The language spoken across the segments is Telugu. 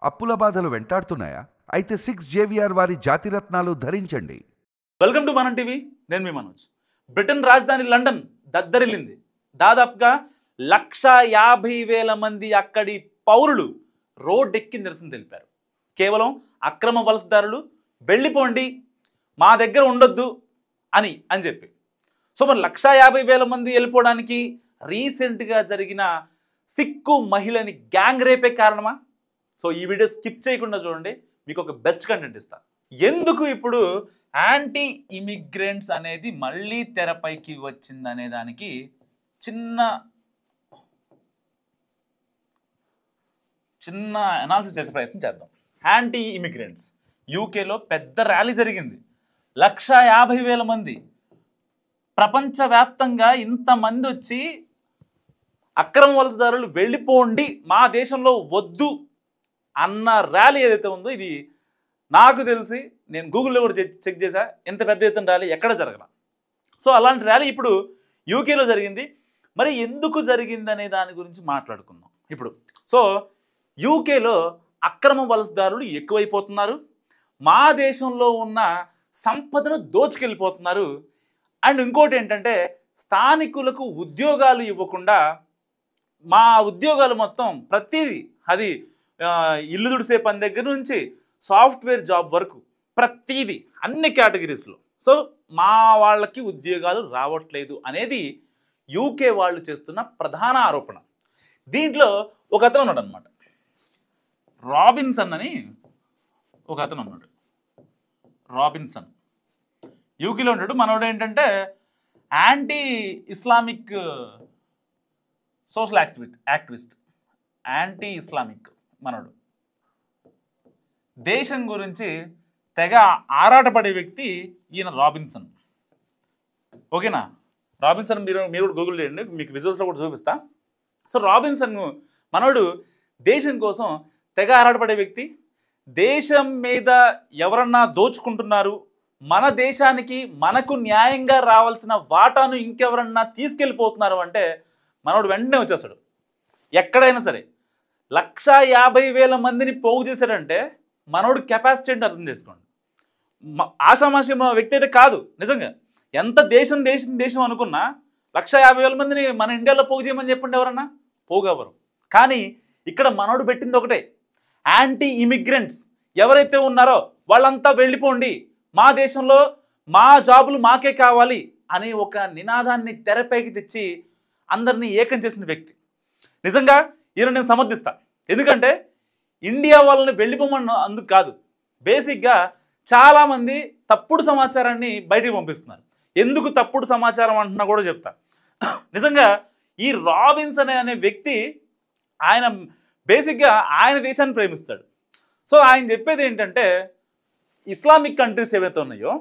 అప్పుల బాధలు వెంటాడుతున్నాయా? అయితే 6 జేవిఆర్ వారి జాతిరత్నాలు ధరించండి. వెల్కమ్ టు మనం టీవీ. నేను మీ మనోజ్. బ్రిటన్ రాజధాని లండన్ దద్దరిల్లింది. దాదాపుగా 1,50,000 మంది అక్కడి పౌరులు రోడ్డెక్కి నిరసన తెలిపారు. కేవలం అక్రమ వలసదారులు వెళ్ళిపోండి, మా దగ్గర ఉండొద్దు అని చెప్పి. సో మరి 1,50,000 మంది వెళ్ళిపోవడానికి రీసెంట్గా జరిగిన సిక్కు మహిళని గ్యాంగ్ రేపే కారణమా? సో ఈ వీడియో స్కిప్ చేయకుండా చూడండి, మీకు ఒక బెస్ట్ కంటెంట్ ఇస్తా. ఎందుకు ఇప్పుడు యాంటీ ఇమిగ్రెంట్స్ అనేది మళ్ళీ తెరపైకి వచ్చిందనే దానికి చిన్న అనాలిసిస్ చేసే ప్రయత్నం చేద్దాం. యాంటీ ఇమిగ్రెంట్స్ యూకేలో పెద్ద ర్యాలీ జరిగింది. 1,50,000 మంది ప్రపంచవ్యాప్తంగా ఇంతమంది వచ్చి అక్రమ వలసదారులు వెళ్ళిపోండి, మా దేశంలో వద్దు అన్న ర్యాలీ ఏదైతే ఉందో, ఇది నాకు తెలిసి నేను గూగుల్లో కూడా చెక్ చేశా, ఎంత పెద్ద ఎత్తున ర్యాలీ ఎక్కడ జరగల. సో అలాంటి ర్యాలీ ఇప్పుడు యూకేలో జరిగింది. మరి ఎందుకు జరిగిందనే దాని గురించి మాట్లాడుకుందాం ఇప్పుడు. సో యూకేలో అక్రమ వలసదారులు ఎక్కువైపోతున్నారు, మా దేశంలో ఉన్న సంపదను దోచుకెళ్ళిపోతున్నారు. అండ్ ఇంకోటి ఏంటంటే, స్థానికులకు ఉద్యోగాలు ఇవ్వకుండా మా ఉద్యోగాలు మొత్తం ప్రతిదీ, అది ఇల్లు తుడిసే పని దగ్గర నుంచి సాఫ్ట్వేర్ జాబ్ వరకు ప్రతిదీ అన్ని కేటగిరీస్లో, సో మా వాళ్ళకి ఉద్యోగాలు రావట్లేదు అనేది యూకే వాళ్ళు చేస్తున్న ప్రధాన ఆరోపణ. దీంట్లో ఒక అతను ఉన్నాడు అనమాట, రాబిన్సన్ అని ఒక అతను ఉన్నాడు. రాబిన్సన్ యూకేలో ఉంటాడు. మనోడు ఏంటంటే anti Islamic social activist, anti Islamic మనోడు. దేశం గురించి తెగ ఆరాటపడే వ్యక్తి ఈయన రాబిన్సన్. ఓకేనా? రాబిన్సన్ మీరు కూడా గూగుల్ చేయండి, మీకు విజువల్స్లో కూడా చూపిస్తా. సో రాబిన్సన్ మనోడు దేశం కోసం తెగ ఆరాటపడే వ్యక్తి. దేశం మీద ఎవరన్నా దోచుకుంటున్నారు, మన దేశానికి మనకు న్యాయంగా రావాల్సిన వాటాను ఇంకెవరన్నా తీసుకెళ్ళిపోతున్నారు అంటే మనోడు వెంటనే వచ్చేస్తాడు. ఎక్కడైనా సరే 1,50,000 మందిని పోగు చేశాడంటే మనోడు కెపాసిటీ అంటే అర్థం చేసుకోండి. ఆషామాషి వ్యక్తి అయితే కాదు. నిజంగా ఎంత దేశం అనుకున్నా 1,50,000 మందిని మన ఇండియాలో పోగు చేయమని చెప్పండి, ఎవరన్నా పోగవరు. కానీ ఇక్కడ మనోడు పెట్టింది ఒకటే, యాంటీ ఇమిగ్రెంట్స్ ఎవరైతే ఉన్నారో వాళ్ళంతా వెళ్ళిపోండి, మా దేశంలో మా జాబులు మాకే కావాలి అని ఒక నినాదాన్ని తెరపైకి తెచ్చి అందరినీ ఏకం చేసిన వ్యక్తి. నిజంగా ఈయన నేను సమర్థిస్తా. ఎందుకంటే ఇండియా వాళ్ళని వెళ్ళిపోమని అందుకు కాదు, బేసిక్గా చాలామంది తప్పుడు సమాచారాన్ని బయటికి పంపిస్తున్నారు. ఎందుకు తప్పుడు సమాచారం అంటున్నా కూడా చెప్తా. నిజంగా ఈ రాబిన్సన్ అనే వ్యక్తి ఆయన బేసిక్గా ఆయన దేశాన్ని ప్రేమిస్తాడు. సో ఆయన చెప్పేది ఏంటంటే, ఇస్లామిక్ కంట్రీస్ ఏవైతే ఉన్నాయో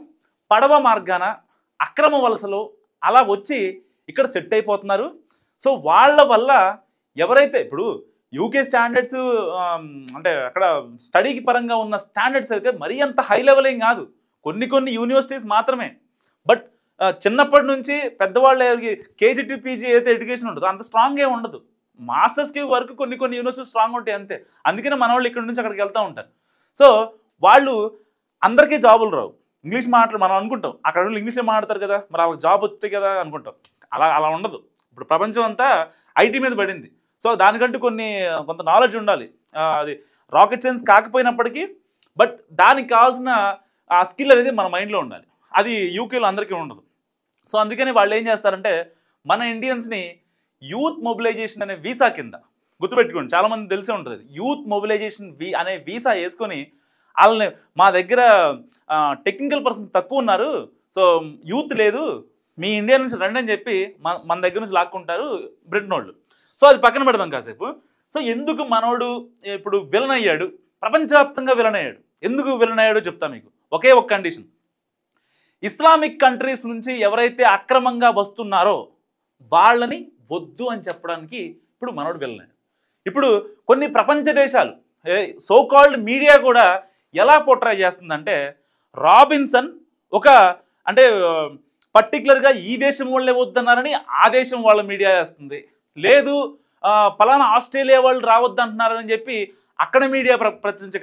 పడవ మార్గాన అక్రమ వలసలు అలా వచ్చి ఇక్కడ సెట్ అయిపోతున్నారు. సో వాళ్ళ వల్ల ఎవరైతే ఇప్పుడు యూకే స్టాండర్డ్స్ అంటే అక్కడ స్టడీకి పరంగా ఉన్న స్టాండర్డ్స్ అయితే మరీ అంత హై లెవెల్ ఏం కాదు, కొన్ని యూనివర్సిటీస్ మాత్రమే. బట్ చిన్నప్పటి నుంచి పెద్దవాళ్ళ కేజీ టు పీజీ అయితే ఎడ్యుకేషన్ ఉండదు, అంత స్ట్రాంగ్ ఏమి ఉండదు. మాస్టర్స్కి వరకు కొన్ని యూనివర్సిటీస్ స్ట్రాంగ్ ఉంటాయి అంతే. అందుకనే మన వాళ్ళు ఇక్కడ నుంచి అక్కడికి వెళ్తూ ఉంటారు. సో వాళ్ళు అందరికీ జాబులు రావు. ఇంగ్లీష్ మనం అనుకుంటాం అక్కడ వాళ్ళు ఇంగ్లీష్లో మాట్లాడతారు కదా, మరి వాళ్ళకి జాబ్ వస్తుంది కదా అనుకుంటాం. అలా ఉండదు. ఇప్పుడు ప్రపంచం అంతా ఐటీ మీద పడింది. సో దానికంటూ కొంత నాలెడ్జ్ ఉండాలి. అది రాకెట్ సైన్స్ కాకపోయినప్పటికీ బట్ దానికి కావాల్సిన ఆ స్కిల్ అనేది మన మైండ్లో ఉండాలి. అది యూకేలో అందరికీ ఉండదు. సో అందుకని వాళ్ళు ఏం చేస్తారంటే, మన ఇండియన్స్ని యూత్ మొబిలైజేషన్ అనే వీసా కింద, గుర్తుపెట్టుకోండి, చాలామంది తెలిసే ఉంటుంది, యూత్ మొబిలైజేషన్ అనే వీసా వేసుకొని వాళ్ళని మా దగ్గర టెక్నికల్ పర్సన్ తక్కువ ఉన్నారు, సో యూత్ లేదు, మీ ఇండియా నుంచి రండి అని చెప్పి మన దగ్గర నుంచి లాక్కుంటారు బ్రిటన్ వాళ్ళు. సో అది పక్కన పెడదాం కాసేపు. సో ఎందుకు మనోడు ఇప్పుడు విలన్ అయ్యాడు, ప్రపంచవ్యాప్తంగా విలన్ అయ్యాడు, ఎందుకు విలన్ అయ్యాడో చెప్తా మీకు. ఒకే ఒక కండిషన్, ఇస్లామిక్ కంట్రీస్ నుంచి ఎవరైతే అక్రమంగా వస్తున్నారో వాళ్ళని వద్దు అని చెప్పడానికి ఇప్పుడు మనోడు విలన్ అయ్యాడు. ఇప్పుడు కొన్ని ప్రపంచ దేశాలు, సో కాల్డ్ మీడియా కూడా ఎలా పోర్ట్రే చేస్తుందంటే, రాబిన్సన్ ఒక అంటే పర్టికులర్గా ఈ దేశం వాళ్ళే వద్దన్నారని ఆ దేశం వాళ్ళ మీడియా వేస్తుంది, లేదు పలానా ఆస్ట్రేలియా వాళ్ళు రావద్దంటున్నారని చెప్పి అక్కడ మీడియా ప్రచురించే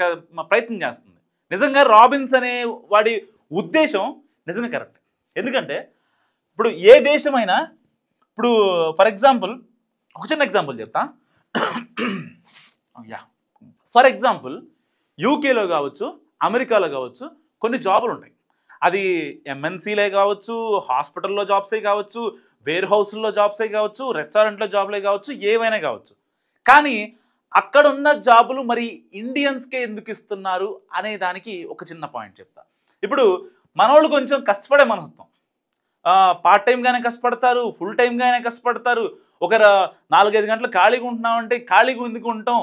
ప్రయత్నం చేస్తుంది. నిజంగా రాబిన్స్ అనే వాడి ఉద్దేశం నిజంగా కరెక్ట్. ఎందుకంటే ఇప్పుడు ఏ దేశమైనా, ఇప్పుడు ఫర్ ఎగ్జాంపుల్ ఒక చిన్న ఎగ్జాంపుల్ చెప్తా. ఫర్ ఎగ్జాంపుల్ యూకేలో కావచ్చు, అమెరికాలో కావచ్చు కొన్ని జాబులు ఉంటాయి. అది ఎంఎన్సీలే కావచ్చు, హాస్పిటల్లో జాబ్సే కావచ్చు, వేర్ హౌస్లో జాబ్సే కావచ్చు, రెస్టారెంట్లో జాబ్లే కావచ్చు, ఏవైనా కావచ్చు. కానీ అక్కడ ఉన్న జాబులు మరి ఇండియన్స్కే ఎందుకు ఇస్తున్నారు అనే దానికి ఒక చిన్న పాయింట్ చెప్తా. ఇప్పుడు మనోళ్ళు కొంచెం కష్టపడే మనస్తాం, పార్ట్ టైంగానే కష్టపడతారు, ఫుల్ టైంగానే కష్టపడతారు. ఒక 4-5 గంటలు ఖాళీగా ఉంటున్నామంటే ఖాళీగా ఎందుకు ఉంటాం,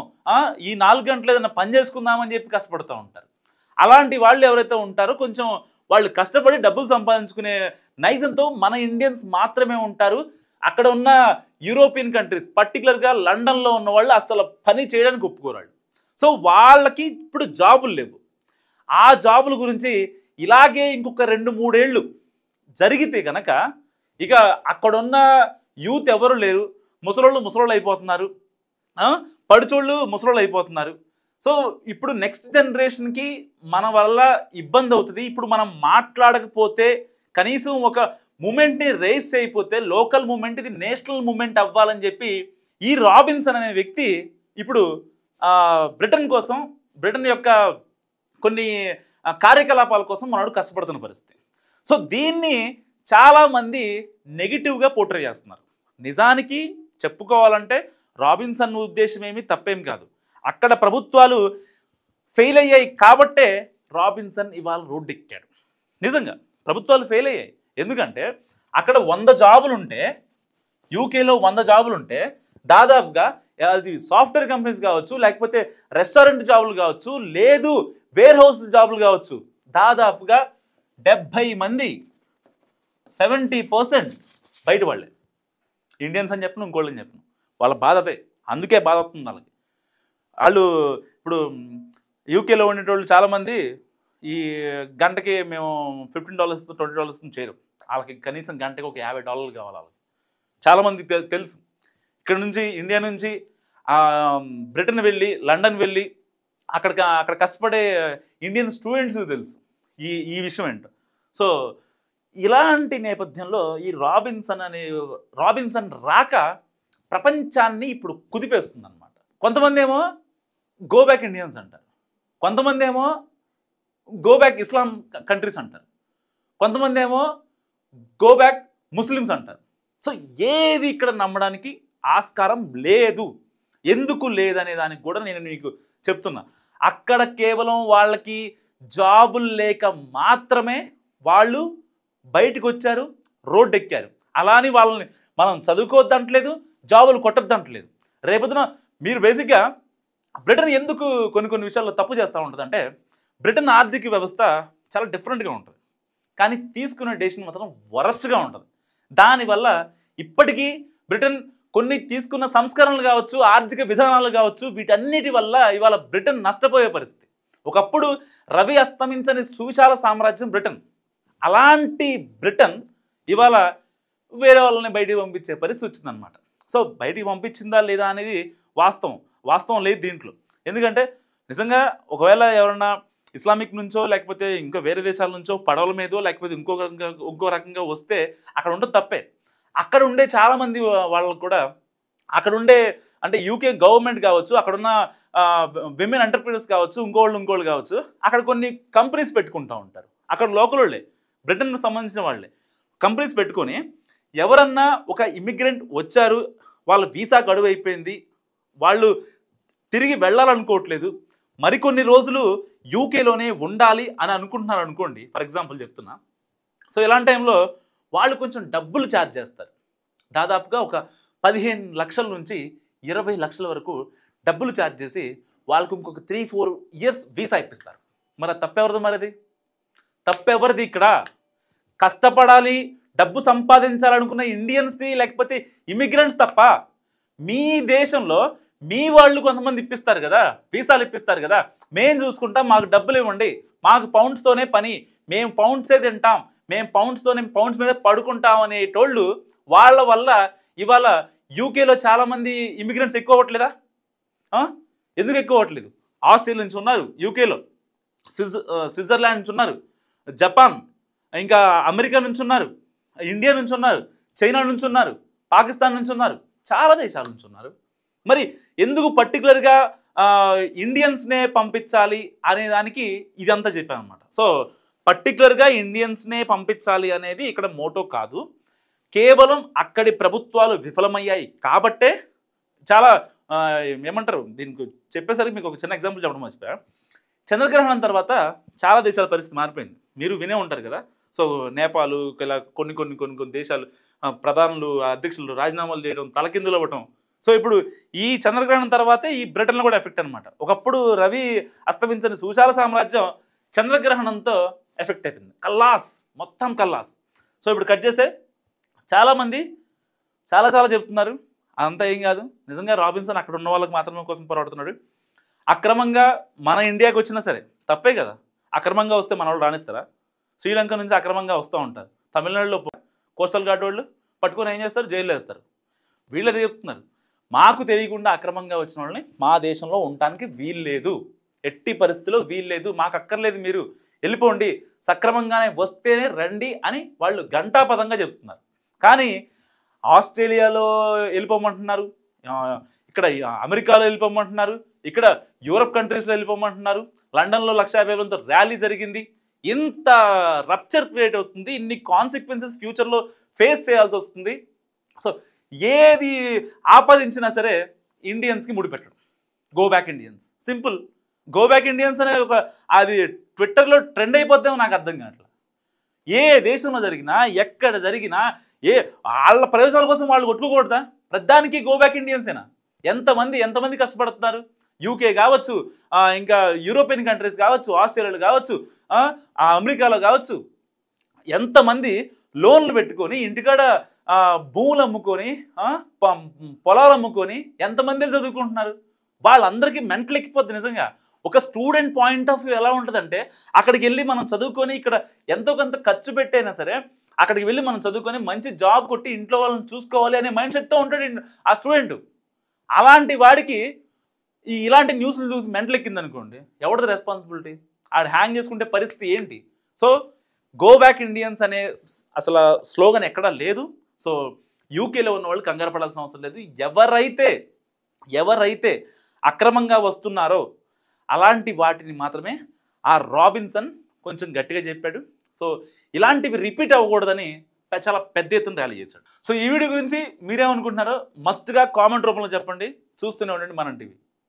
ఈ 4 గంటలు ఏదైనా పని చేసుకుందామని చెప్పి కష్టపడుతూ ఉంటారు. అలాంటి వాళ్ళు ఎవరైతే ఉంటారో కొంచెం వాళ్ళు కష్టపడి డబ్బులు సంపాదించుకునే నైజంతో మన ఇండియన్స్ మాత్రమే ఉంటారు. అక్కడ ఉన్న యూరోపియన్ కంట్రీస్, పర్టికులర్గా లండన్లో ఉన్న వాళ్ళు అసలు పని చేయడానికి ఒప్పుకోరాళ్ళు. సో వాళ్ళకి ఇప్పుడు జాబులు లేవు. ఆ జాబుల గురించి ఇలాగే ఇంకొక 2-3 ఏళ్ళు జరిగితే కనుక ఇక అక్కడున్న యూత్ ఎవరు లేరు, ముసలోళ్ళు అయిపోతున్నారు, పడుచోళ్ళు ముసలోళ్ళు అయిపోతున్నారు. సో ఇప్పుడు నెక్స్ట్ జనరేషన్కి మన వల్ల ఇబ్బంది అవుతుంది. ఇప్పుడు మనం మాట్లాడకపోతే, కనీసం ఒక మూమెంట్ని రేస్ అయిపోతే లోకల్ మూమెంట్ ఇది నేషనల్ మూమెంట్ అవ్వాలని చెప్పి ఈ రాబిన్సన్ అనే వ్యక్తి ఇప్పుడు బ్రిటన్ యొక్క కొన్ని కార్యకలాపాల కోసం మనోడు కష్టపడుతున్న పరిస్థితి. సో దీన్ని చాలామంది నెగిటివ్గా పోర్ట్రే చేస్తున్నారు. నిజానికి చెప్పుకోవాలంటే రాబిన్సన్ ఉద్దేశం ఏమీ తప్పేం కాదు. అక్కడ ప్రభుత్వాలు ఫెయిల్ అయ్యాయి కాబట్టే రాబిన్సన్ ఇవాళ రోడ్డెక్కాడు. నిజంగా ప్రభుత్వాలు ఫెయిల్ అయ్యాయి. ఎందుకంటే అక్కడ 100 జాబులుంటే, యూకేలో 100 జాబులుంటే దాదాపుగా అది సాఫ్ట్వేర్ కంపెనీస్ కావచ్చు, లేకపోతే రెస్టారెంట్ జాబులు కావచ్చు, లేదు వేర్ హౌస్ జాబులు కావచ్చు, దాదాపుగా 70 మంది 70% బయట వాళ్ళే. ఇండియన్స్ అని చెప్పను, ఇంకోళ్ళని చెప్పను, వాళ్ళ బాధ అదే. అందుకే బాధ అవుతుంది వాళ్ళకి. వాళ్ళు ఇప్పుడు యూకేలో ఉండేటోళ్ళు చాలామంది ఈ గంటకి మేము $15 $20 చేయరు. వాళ్ళకి కనీసం గంటకి ఒక $50 కావాలి. వాళ్ళకి చాలామందికి తెలుసు. ఇక్కడ నుంచి ఇండియా నుంచి బ్రిటన్ వెళ్ళి, లండన్ వెళ్ళి అక్కడ కష్టపడే ఇండియన్ స్టూడెంట్స్ తెలుసు ఈ విషయం ఏంటో. సో ఇలాంటి నేపథ్యంలో ఈ రాబిన్సన్ రాక ప్రపంచాన్ని ఇప్పుడు కుదిపేస్తుంది అనమాట. కొంతమంది ఏమో గో బ్యాక్ ఇండియన్స్ అంటారు, కొంతమంది ఏమో గో బ్యాక్ ఇస్లాం కంట్రీస్ అంటారు, కొంతమంది ఏమో గో బ్యాక్ ముస్లిమ్స్ అంటారు. సో ఏది ఇక్కడ నమ్మడానికి ఆస్కారం లేదు. ఎందుకు లేదనే దానికి కూడా నేను మీకు చెప్తున్నా. అక్కడ కేవలం వాళ్ళకి జాబులు లేక మాత్రమే వాళ్ళు బయటకు వచ్చారు, రోడ్డు ఎక్కారు. అలా అని వాళ్ళని మనం చదువుకోవద్దంటలేదు, జాబులు కొట్టద్దంటలేదు. రేపొద్దున మీరు బేసిక్గా బ్రిటన్ ఎందుకు కొన్ని విషయాల్లో తప్పు చేస్తూ ఉంటుంది అంటే, బ్రిటన్ ఆర్థిక వ్యవస్థ చాలా డిఫరెంట్గా ఉంటుంది, కానీ తీసుకునే డెసిషన్ మాత్రం వరస్ట్గా ఉంటుంది. దానివల్ల ఇప్పటికీ బ్రిటన్ కొన్ని తీసుకున్న సంస్కరణలు కావచ్చు, ఆర్థిక విధానాలు కావచ్చు, వీటన్నిటి వల్ల ఇవాళ బ్రిటన్ నష్టపోయే పరిస్థితి. ఒకప్పుడు రవి అస్తమించని సువిశాల సామ్రాజ్యం బ్రిటన్. అలాంటి బ్రిటన్ ఇవాళ వేరే వాళ్ళని బయటికి పంపించే పరిస్థితి వచ్చిందనమాట. సో బయటికి పంపించిందా లేదా అనేది వాస్తవం లేదు దీంట్లో. ఎందుకంటే నిజంగా ఒకవేళ ఎవరన్నా ఇస్లామిక్ నుంచో లేకపోతే ఇంకా వేరే దేశాల నుంచో పడవల మీదో లేకపోతే ఇంకో రకంగా వస్తే అక్కడ ఉండదు తప్పే. అక్కడ ఉండే చాలామంది వాళ్ళకు కూడా అక్కడ ఉండే అంటే యూకే గవర్నమెంట్ కావచ్చు, అక్కడున్న విమెన్ ఎంటర్ప్రైనర్స్ కావచ్చు, ఇంకోళ్ళు కావచ్చు, అక్కడ కొన్ని కంపెనీస్ పెట్టుకుంటూ ఉంటారు. అక్కడ లోకల్ వాళ్ళే, బ్రిటన్కి సంబంధించిన వాళ్ళే కంపెనీస్ పెట్టుకొని ఎవరన్నా ఒక ఇమిగ్రెంట్ వచ్చారు, వాళ్ళ వీసా గడువు అయిపోయింది, వాళ్ళు తిరిగి వెళ్ళాలనుకోవట్లేదు, మరికొన్ని రోజులు యూకేలోనే ఉండాలి అని అనుకుంటున్నారు అనుకోండి, ఫర్ ఎగ్జాంపుల్ చెప్తున్నా. సో ఇలాంటి టైంలో వాళ్ళు కొంచెం డబ్బులు ఛార్జ్ చేస్తారు. దాదాపుగా ఒక 15 లక్షల నుంచి 20 లక్షల వరకు డబ్బులు ఛార్జ్ చేసి వాళ్ళకు ఇంకొక 3-4 ఇయర్స్ వీసా ఇప్పిస్తారు. మరి తప్పెవరిది? తప్పెవరిది? ఇక్కడ కష్టపడాలి, డబ్బు సంపాదించాలనుకున్న ఇండియన్స్ది లేకపోతే ఇమిగ్రెంట్స్ తప్ప. మీ దేశంలో మీ వాళ్ళు కొంతమంది ఇప్పిస్తారు కదా, వీసాలు ఇప్పిస్తారు కదా, మేము చూసుకుంటాం, మాకు డబ్బులు ఇవ్వండి, మాకు పౌండ్స్తోనే పని, మేము పౌండ్సే తింటాం, మేము పౌండ్స్ మీద పడుకుంటాం అనేటోళ్ళు వాళ్ళ వల్ల ఇవాళ యూకేలో చాలామంది ఇమిగ్రెంట్స్ ఎక్కువ అవ్వట్లేదా? ఎందుకు ఎక్కువ అవ్వట్లేదు? ఆస్ట్రేలియా నుంచి ఉన్నారు, యూకేలో స్విట్జర్లాండ్ నుంచి ఉన్నారు, జపాన్, ఇంకా అమెరికా నుంచి ఉన్నారు, ఇండియా నుంచి ఉన్నారు, చైనా నుంచి ఉన్నారు, పాకిస్తాన్ నుంచి ఉన్నారు, చాలా దేశాల నుంచి ఉన్నారు. మరి ఎందుకు పర్టికులర్గా ఇండియన్స్నే పంపించాలి అనే దానికి ఇదంతా చెప్పాను అనమాట. సో పర్టికులర్గా ఇండియన్స్నే పంపించాలి అనేది ఇక్కడ మోటో కాదు, కేవలం అక్కడి ప్రభుత్వాలు విఫలమయ్యాయి కాబట్టే చాలా ఏమంటారు దీనికి చెప్పేసరికి మీకు ఒక చిన్న ఎగ్జాంపుల్ చెప్పడం మర్చిపోయా. చంద్రగ్రహణం తర్వాత చాలా దేశాల పరిస్థితి మారిపోయింది, మీరు వినే ఉంటారు కదా. సో నేపాల్, ఇలా కొన్ని దేశాలు ప్రధానులు, అధ్యక్షులు రాజీనామాలు చేయడం, తలకిందులు అవ్వటం. సో ఇప్పుడు ఈ చంద్రగ్రహణం తర్వాతే ఈ బ్రిటన్లో కూడా ఎఫెక్ట్ అనమాట. ఒకప్పుడు రవి అస్తమించని సుశాల సామ్రాజ్యం చంద్రగ్రహణంతో ఎఫెక్ట్ అయిపోయింది, కల్లాస్, మొత్తం కల్లాస్. సో ఇప్పుడు కట్ చేస్తే చాలామంది చాలా చెప్తున్నారు, అదంతా ఏం కాదు, నిజంగా రాబిన్సన్ అక్కడ ఉన్న వాళ్ళకి మాత్రమే కోసం పోరాడుతున్నాడు. అక్రమంగా మన ఇండియాకి వచ్చినా సరే తప్పే కదా, అక్రమంగా వస్తే మన వాళ్ళు రాణిస్తారా? శ్రీలంక నుంచి అక్రమంగా వస్తూ ఉంటారు, తమిళనాడులో కోస్టల్ గార్డ్ వాళ్ళు పట్టుకొని ఏం చేస్తారు, జైల్లో వేస్తారు. వీళ్ళు అదే చెప్తున్నారు, మాకు తెలియకుండా అక్రమంగా వచ్చిన వాళ్ళని మా దేశంలో ఉండటానికి వీల్లేదు, ఎట్టి పరిస్థితుల్లో వీల్లేదు, మాకు అక్కర్లేదు, మీరు వెళ్ళిపోండి, సక్రమంగానే వస్తేనే రండి అని వాళ్ళు ఘంటాపదంగా చెప్తున్నారు. కానీ ఆస్ట్రేలియాలో వెళ్ళిపోమంటున్నారు, ఇక్కడ అమెరికాలో వెళ్ళిపోమంటున్నారు, ఇక్కడ యూరప్ కంట్రీస్లో వెళ్ళిపోమంటున్నారు, లండన్లో 150,000 ర్యాలీ జరిగింది. ఇంత రప్చర్ క్రియేట్ అవుతుంది, ఇన్ని కాన్సిక్వెన్సెస్ ఫ్యూచర్లో ఫేస్ చేయాల్సి వస్తుంది. సో ఏది ఆపాదించినా సరే ఇండియన్స్కి ముడిపెట్టడం, go back Indians, simple. Go back Indians అనే ఒక అది ట్విట్టర్లో ట్రెండ్ అయిపోద్దేమో నాకు అర్థం కావట్లేదు. ఏ దేశంలో జరిగినా, ఎక్కడ జరిగినా, వాళ్ళ ప్రయోజనాల కోసం వాళ్ళు కొట్టుకోకూడదా? ప్రధానికి గో బ్యాక్ ఇండియన్సేనా? ఎంతమంది కష్టపడుతున్నారు, యూకే కావచ్చు, ఇంకా యూరోపియన్ కంట్రీస్ కావచ్చు, ఆస్ట్రేలియాలో కావచ్చు, అమెరికాలో కావచ్చు, ఎంతమంది లోన్లు పెట్టుకొని ఇంటికాడ భూములు అమ్ముకొని, పొలాలు అమ్ముకొని ఎంతమంది చదువుకుంటున్నారు. వాళ్ళందరికీ మెంటల్ ఎక్కిపోద్ది నిజంగా. ఒక స్టూడెంట్ పాయింట్ ఆఫ్ వ్యూ ఎలా ఉంటుందంటే, అక్కడికి వెళ్ళి మనం చదువుకొని ఇక్కడ ఎంతో కొంత ఖర్చు పెట్టైనా సరే అక్కడికి వెళ్ళి మనం చదువుకొని మంచి జాబ్ కొట్టి ఇంట్లో వాళ్ళని చూసుకోవాలి అనే మైండ్ సెట్తో ఉంటాడు ఆ స్టూడెంట్. అలాంటి వాడికి ఇలాంటి న్యూస్లు చూసి మెంటల్ ఎక్కింది అనుకోండి, ఎవరిది రెస్పాన్సిబిలిటీ? ఆడు హ్యాంగ్ చేసుకుంటే పరిస్థితి ఏంటి? సో గో బ్యాక్ ఇండియన్స్ అనే అసలు స్లోగన్ ఎక్కడా లేదు. సో యూకేలో ఉన్న వాళ్ళు కంగారు పడాల్సిన అవసరం లేదు. ఎవరైతే అక్రమంగా వస్తున్నారో అలాంటి వాటిని మాత్రమే ఆ రాబిన్సన్ కొంచెం గట్టిగా చెప్పాడు. సో ఇలాంటివి రిపీట్ అవ్వకూడదని చాలా పెద్ద ఎత్తున ర్యాలీ చేశాడు. సో ఈ వీడియో గురించి మీరేమనుకుంటున్నారో మస్ట్గా కామెంట్ రూపంలో చెప్పండి. చూస్తూనే ఉండండి మనం టీవీ.